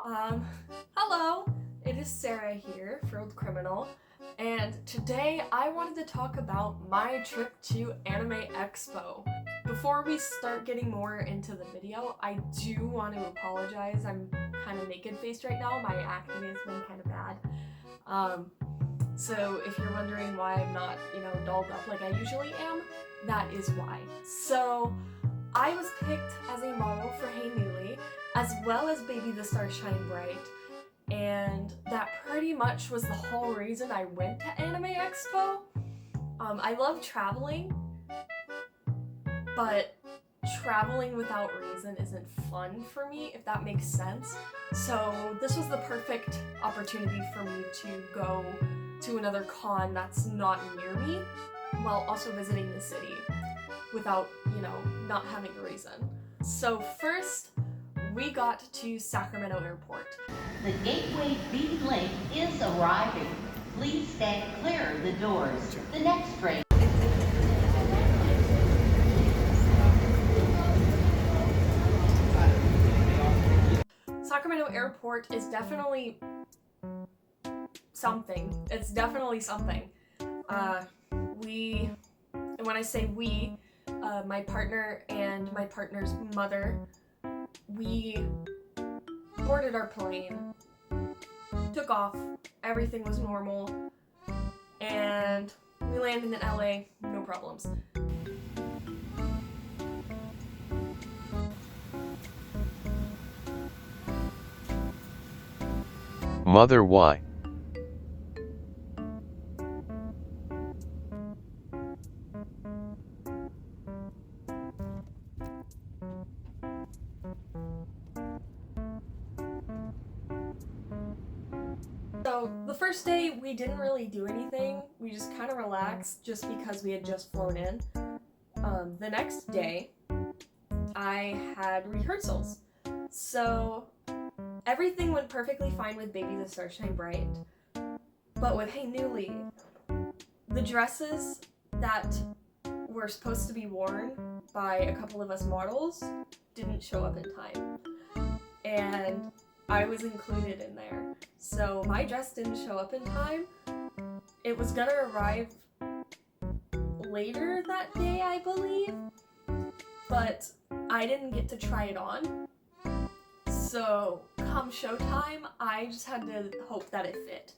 Um, Hello, it is Sarah here, Frilled Criminal, and today I wanted to talk about my trip to Anime Expo. Before we start getting more into the video, I do want to apologize. I'm kind of naked-faced right now. My acne has been kind of bad. So if you're wondering why I'm not, dolled up like I usually am, that is why. So I was picked as a model for Hey Newly, as well as Baby the Stars Shine Bright, and that pretty much was the whole reason I went to Anime Expo. I love traveling, but traveling without reason isn't fun for me, if that makes sense. So this was the perfect opportunity for me to go to another con that's not near me, while also visiting the city without, not having a reason. So first, we got to Sacramento Airport. The Gateway B link is arriving. Please stand clear of the doors. The next train. Sacramento Airport is definitely something. It's definitely something. And when I say we, my partner and my partner's mother, we boarded our plane, took off, everything was normal, and we landed in LA, no problems. Mother, why? So the first day we didn't really do anything, we just kind of relaxed just because we had just flown in. The next day I had rehearsals, so everything went perfectly fine with Baby the Stars Shine Bright, but with Hey Newly, the dresses that were supposed to be worn by a couple of us models didn't show up in time, and I was included in there. So my dress didn't show up in time. It was gonna arrive later that day, I believe, but I didn't get to try it on. So come showtime, I just had to hope that it fit,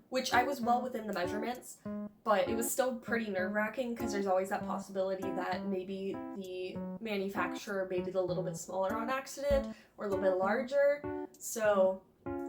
which I was well within the measurements, but it was still pretty nerve-wracking because there's always that possibility that maybe the manufacturer made it a little bit smaller on accident or a little bit larger. So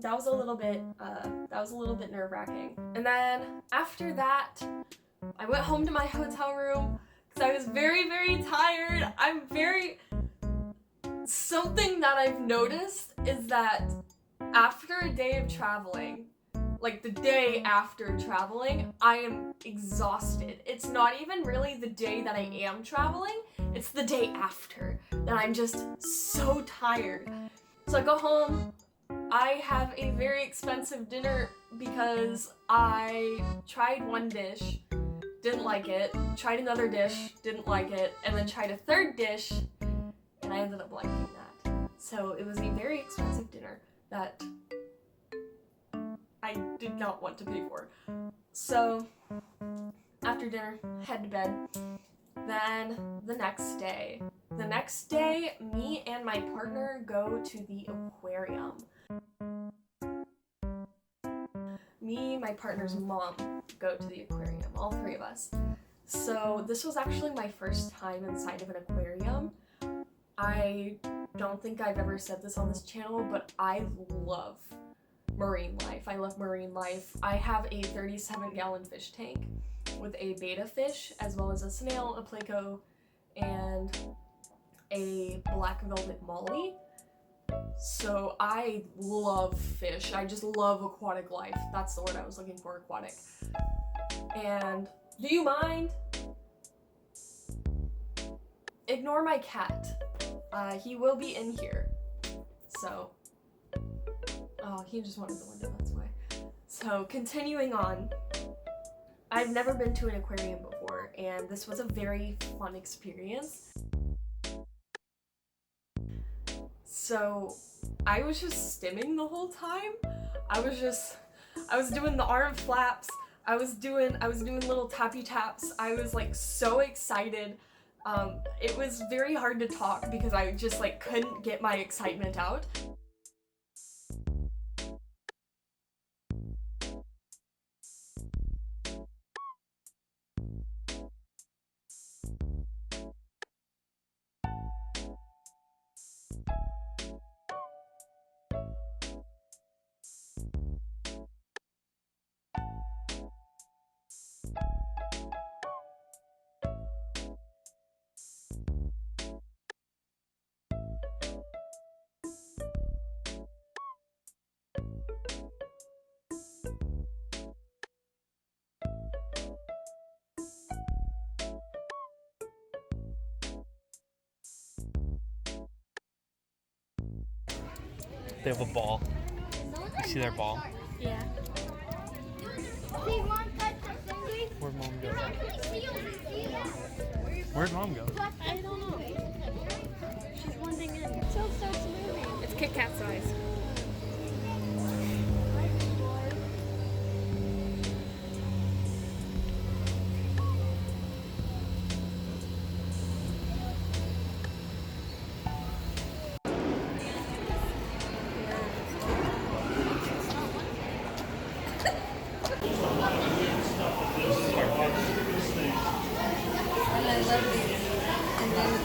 that was a little bit nerve-wracking. And then after that, I went home to my hotel room because I was very, very tired. Something that I've noticed is that after a day of traveling, like the day after traveling, I am exhausted. It's not even really the day that I am traveling, it's the day after that I'm just so tired. So I go home, I have a very expensive dinner because I tried one dish, didn't like it, tried another dish, didn't like it, and then tried a third dish, and I ended up liking that. So it was a very expensive dinner that I did not want to pay for. So after dinner, head to bed. Then the next day, me and my partner go to the aquarium. Me, my partner's mom go to the aquarium, all three of us. So this was actually my first time inside of an aquarium. I don't think I've ever said this on this channel, but I love marine life. I love marine life. I have a 37-gallon fish tank with a betta fish, as well as a snail, a pleco, and a black velvet molly. So I love fish. I just love aquatic life. That's the word I was looking for, aquatic. And do you mind? Ignore my cat. He will be in here. So, oh, he just wanted the window, that's why. So, continuing on. I've never been to an aquarium before, and this was a very fun experience. So I was just stimming the whole time. I was doing the arm flaps. I was doing little tappy taps. I was like so excited. It was very hard to talk because I just like couldn't get my excitement out. They have a ball. You see their ball? Yeah. Where'd mom go? Where'd mom go? I don't know. She's blending in. Until it starts moving. It's Kit Kat size. And I love these. And then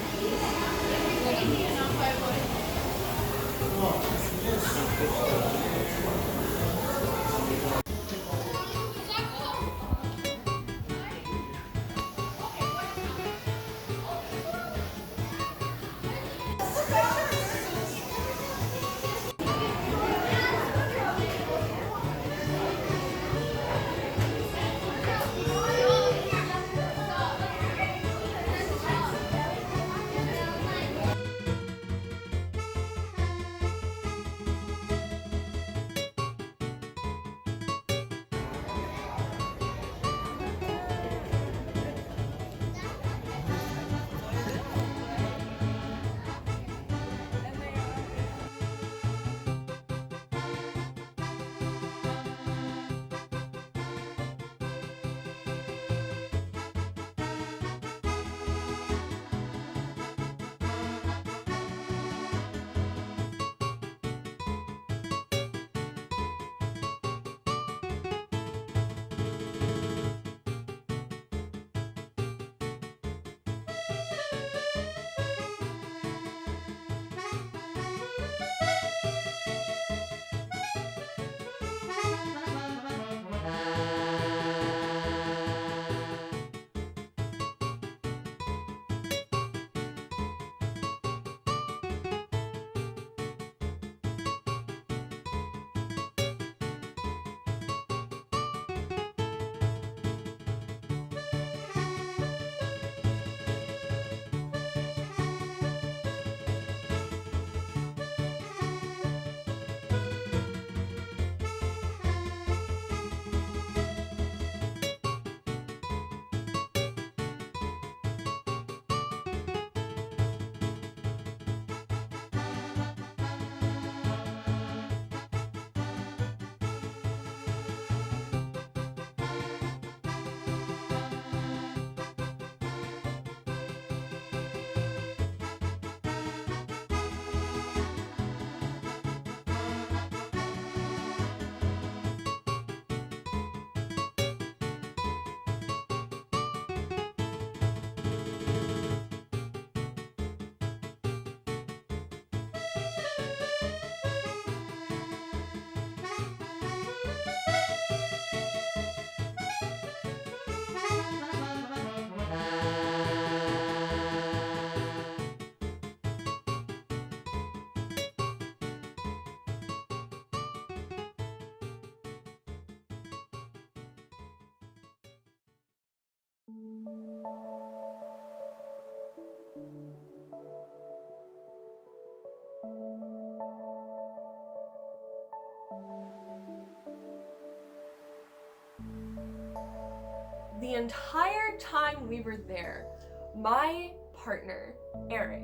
The entire time we were there, my partner, Eric,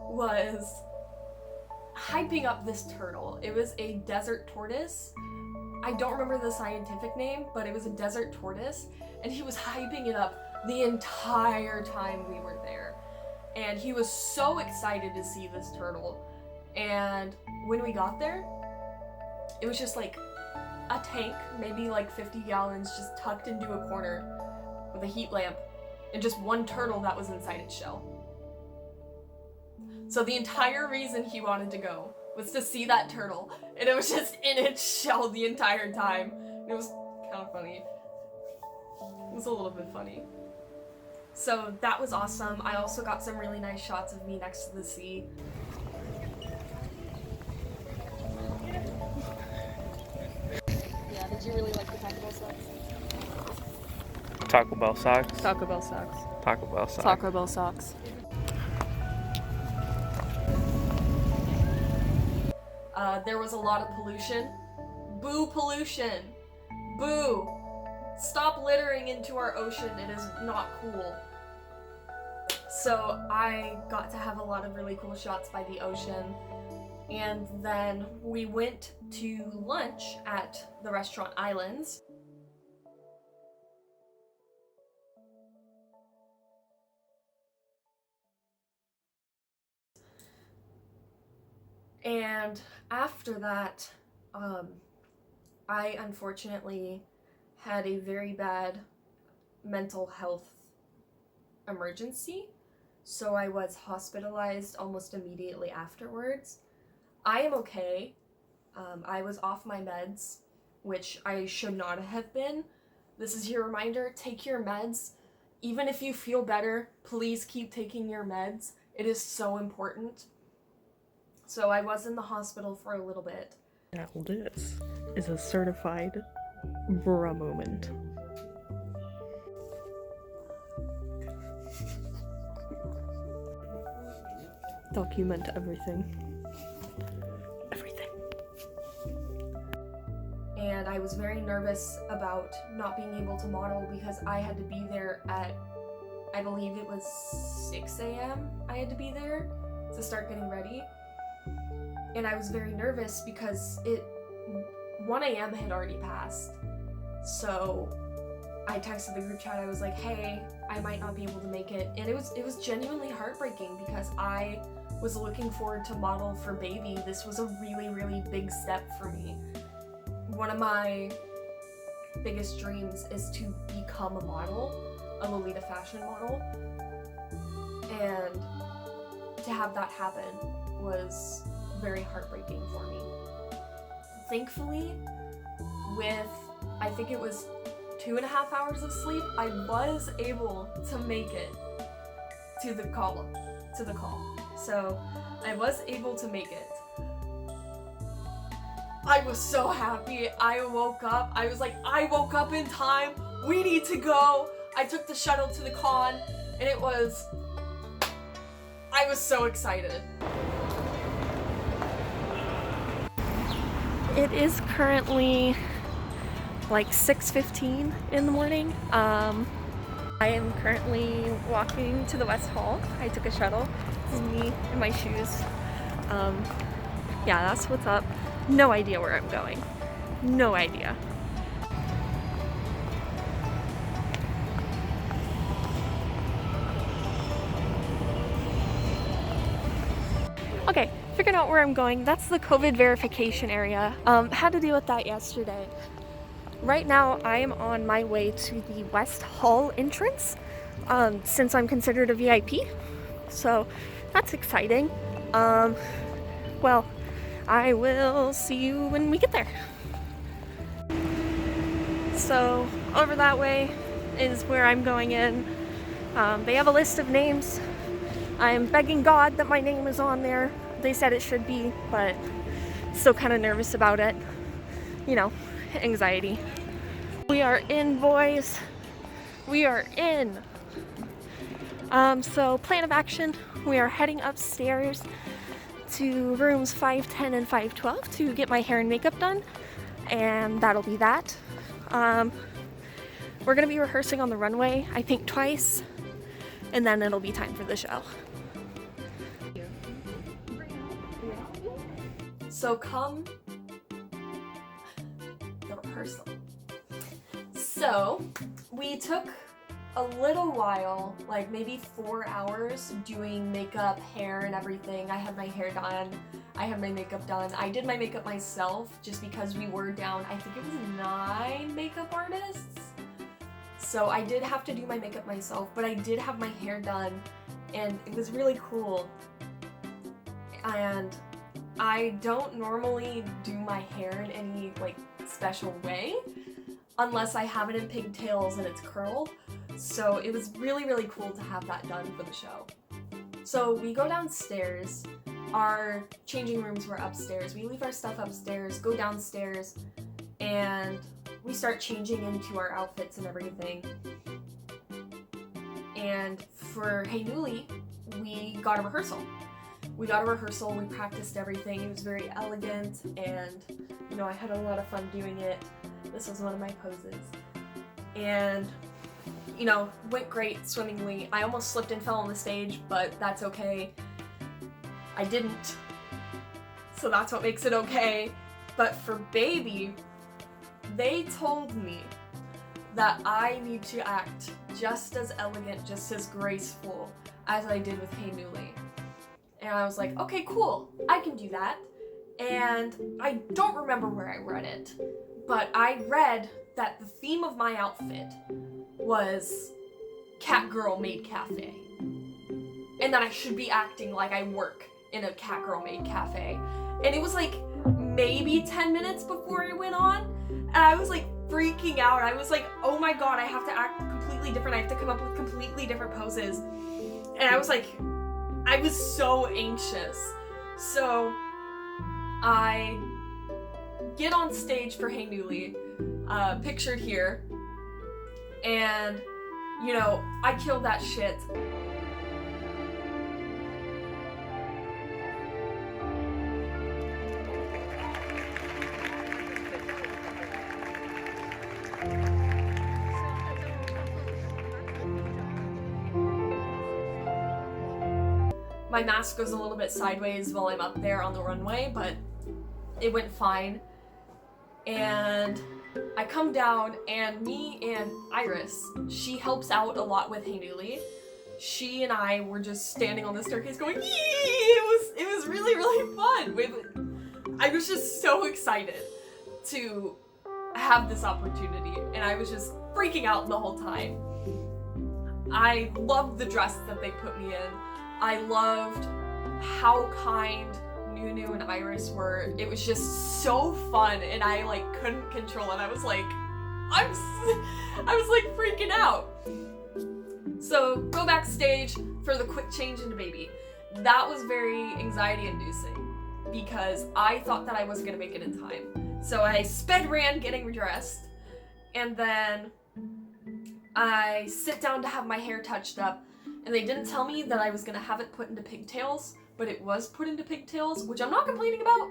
was hyping up this turtle. It was a desert tortoise. I don't remember the scientific name, but it was a desert tortoise, and he was hyping it up the entire time we were there. And he was so excited to see this turtle. And when we got there, it was just like a tank, maybe like 50 gallons, just tucked into a corner with a heat lamp, and just one turtle that was inside its shell. So the entire reason he wanted to go was to see that turtle, and it was just in its shell the entire time. It was kind of funny. It was a little bit funny. So that was awesome. I also got some really nice shots of me next to the sea. Yeah, did you really like the Taco Bell socks? Taco Bell socks. Taco Bell socks. Taco Bell socks. Taco Bell socks. There was a lot of pollution. Boo pollution! Boo! Stop littering into our ocean, it is not cool. So I got to have a lot of really cool shots by the ocean. And then we went to lunch at the restaurant Islands. And after that, I unfortunately had a very bad mental health emergency, so I was hospitalized almost immediately afterwards. I am okay. I was off my meds, which I should not have been. This is your reminder, take your meds. Even if you feel better, please keep taking your meds. It is so important. So I was in the hospital for a little bit. Now this is a certified bruh moment. Document everything. Everything. And I was very nervous about not being able to model because I had to be there at, I believe it was 6 a.m. I had to be there to start getting ready. And I was very nervous because 1 a.m. had already passed. So I texted the group chat, I was like, hey, I might not be able to make it. And it was genuinely heartbreaking because I was looking forward to model for Baby. This was a really, really big step for me. One of my biggest dreams is to become a model, a Lolita fashion model. And to have that happen was very heartbreaking for me. Thankfully, with I think it was 2.5 hours of sleep, I was able to make it to the call. So I was able to make it. I was so happy. I woke up. I was like, I woke up in time. We need to go. I took the shuttle to the con, and I was so excited. It is currently like 6:15 in the morning. I am currently walking to the West Hall. I took a shuttle. This is me in my shoes. Yeah, that's what's up. No idea where I'm going. No idea. Okay, figured out where I'm going. That's the COVID verification area. Had to deal with that yesterday. Right now, I am on my way to the West Hall entrance, since I'm considered a VIP. So that's exciting. Well, I will see you when we get there. So over that way is where I'm going in. They have a list of names. I'm begging God that my name is on there. They said it should be, but still kind of nervous about it. You know, anxiety. We are in, boys. We are in. So plan of action, we are heading upstairs to rooms 510 and 512 to get my hair and makeup done, and that'll be that. We're gonna be rehearsing on the runway, I think twice, and then it'll be time for the show. So come the rehearsal. So we took a little while, like maybe 4 hours, doing makeup, hair, and everything. I had my hair done. I had my makeup done. I did my makeup myself just because we were down, I think it was 9 makeup artists. So I did have to do my makeup myself, but I did have my hair done, and it was really cool. And I don't normally do my hair in any like special way unless I have it in pigtails and it's curled. So it was really, really cool to have that done for the show. So we go downstairs. Our changing rooms were upstairs. We leave our stuff upstairs, go downstairs, and we start changing into our outfits and everything. And for Hey Newly, we got a rehearsal. We practiced everything. It was very elegant, and you know, I had a lot of fun doing it. This was one of my poses. And you know, went great swimmingly. I almost slipped and fell on the stage, but that's okay. I didn't. So that's what makes it okay. But for Baby, they told me that I need to act just as elegant, just as graceful as I did with Hey Newly. And I was like, okay, cool, I can do that. And I don't remember where I read it, but I read that the theme of my outfit was Cat Girl Made Cafe. And that I should be acting like I work in a Cat Girl Made Cafe. And it was like maybe 10 minutes before it went on, and I was like freaking out. I was like, oh my god, I have to act completely different. I have to come up with completely different poses. And I was like, I was so anxious. So I get on stage for Hey Newly, pictured here, and you know, I killed that shit. My mask goes a little bit sideways while I'm up there on the runway, but it went fine. And I come down, and me and Iris, she helps out a lot with Hey Newly. She and I were just standing on the staircase going, yee! It was really, really fun. I was just so excited to have this opportunity, and I was just freaking out the whole time. I loved the dress that they put me in. I loved how kind Nunu and Iris were. It was just so fun, and I like couldn't control it. I was like freaking out. So go backstage for the quick change into Baby. That was very anxiety inducing because I thought that I wasn't gonna make it in time. So I sped ran getting dressed, and then I sit down to have my hair touched up. And they didn't tell me that I was gonna have it put into pigtails, but it was put into pigtails, which I'm not complaining about,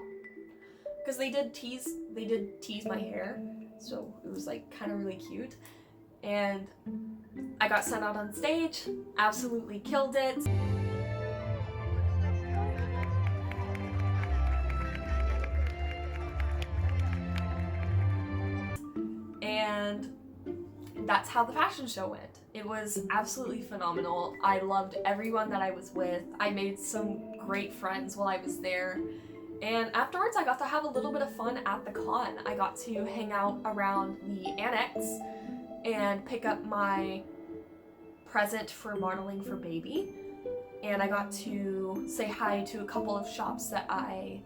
because they did tease my hair, so it was like kind of really cute. And I got sent out on stage, absolutely killed it. And that's how the fashion show went. It was absolutely phenomenal. I loved everyone that I was with. I made some great friends while I was there. And afterwards, I got to have a little bit of fun at the con. I got to hang out around the annex and pick up my present for modeling for Baby. And I got to say hi to a couple of shops that I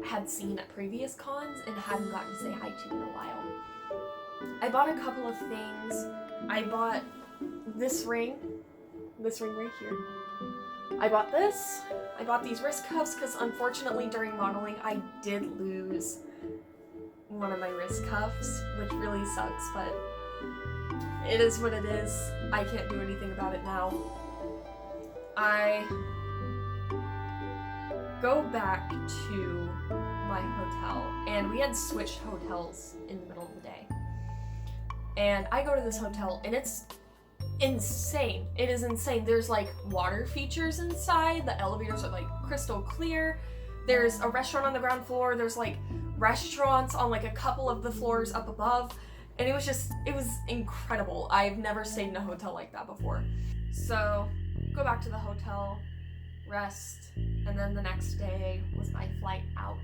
had seen at previous cons and hadn't gotten to say hi to in a while. I bought a couple of things. I bought this ring right here. I bought this. I bought these wrist cuffs because unfortunately during modeling I did lose one of my wrist cuffs, which really sucks, but it is what it is. I can't do anything about it now. I go back to my hotel, and we had switched hotels in the middle of the day. And I go to this hotel, and it's insane. It is insane. There's like water features inside. The elevators are like crystal clear. There's a restaurant on the ground floor, there's like restaurants on like a couple of the floors up above, and it was incredible. I've never stayed in a hotel like that before. So, go back to the hotel, rest, and then the next day was my flight out.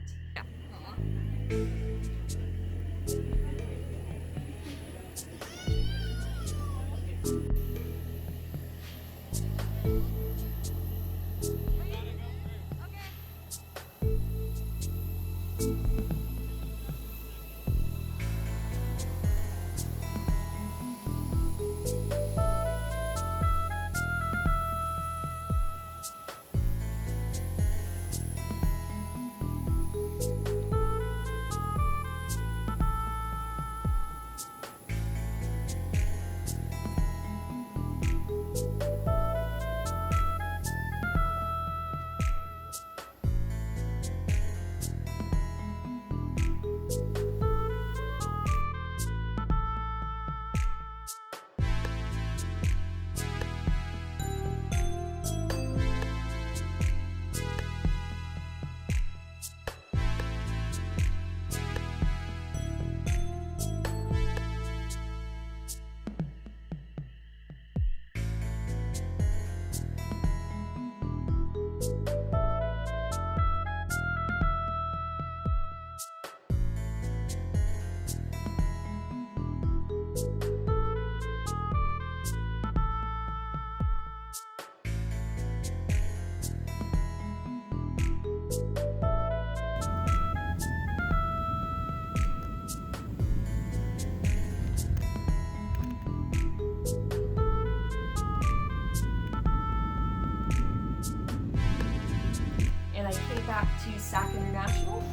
And I came back to SAC International.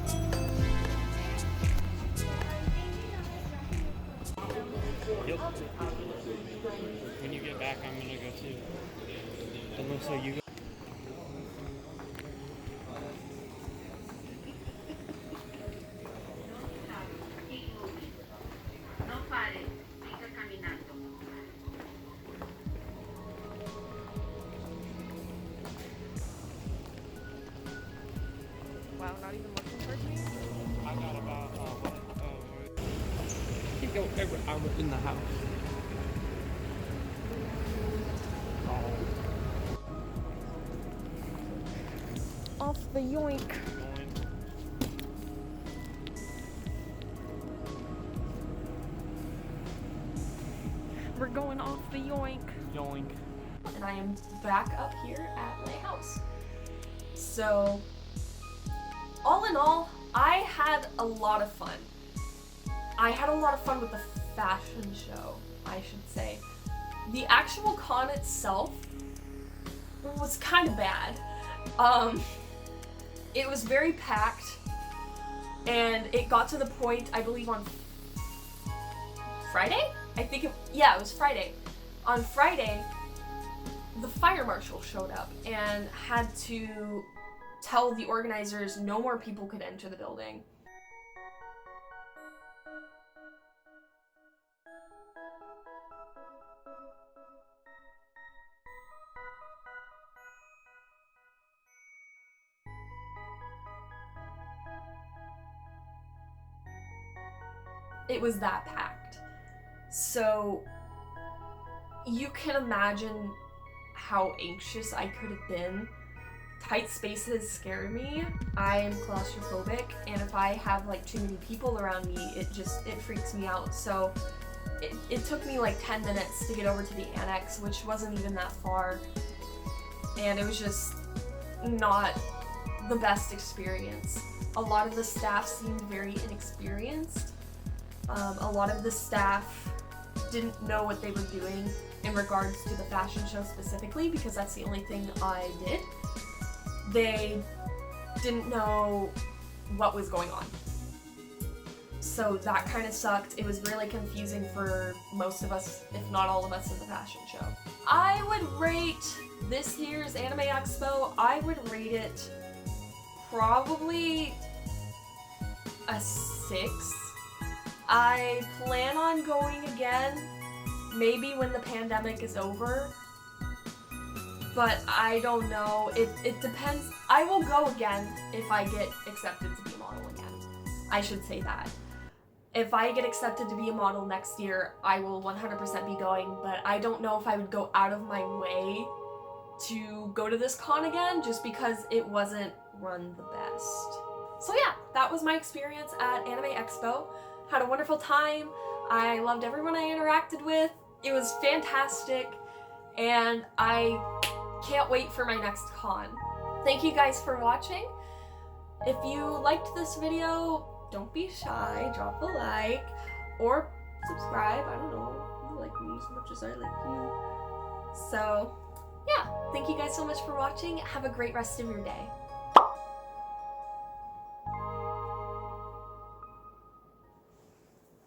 Yep. When you get back, I'm gonna go too. Unless you go. Wow, not even looking towards me. I got about keep going every hour in the house. Off the yoink. We're going off the yoink. Yoink. And I am back up here at my house. So, all in all, I had a lot of fun. I had a lot of fun with the fashion show, I should say. The actual con itself was kind of bad. It was very packed, and it got to the point, I believe on Friday? It was Friday. On Friday, the fire marshal showed up and had to tell the organizers no more people could enter the building. It was that packed. So you can imagine how anxious I could have been. Tight spaces scare me. I am claustrophobic, and if I have like too many people around me, it freaks me out. So it took me like 10 minutes to get over to the annex, which wasn't even that far. And it was just not the best experience. A lot of the staff seemed very inexperienced. A lot of the staff didn't know what they were doing in regards to the fashion show specifically, because that's the only thing I did. They didn't know what was going on. So that kind of sucked. It was really confusing for most of us, if not all of us, in the fashion show. I would rate this year's Anime Expo, I would rate it probably a 6. I plan on going again, maybe when the pandemic is over. but I don't know. It depends. I will go again if I get accepted to be a model again. I should say that. If I get accepted to be a model next year, I will 100% be going, but I don't know if I would go out of my way to go to this con again just because it wasn't run the best. So yeah, that was my experience at Anime Expo. Had a wonderful time. I loved everyone I interacted with. It was fantastic, and I can't wait for my next con. Thank you guys for watching. If you liked this video, don't be shy, drop a like, or subscribe. I don't know, you like me as much as I like you. So yeah, thank you guys so much for watching. Have a great rest of your day.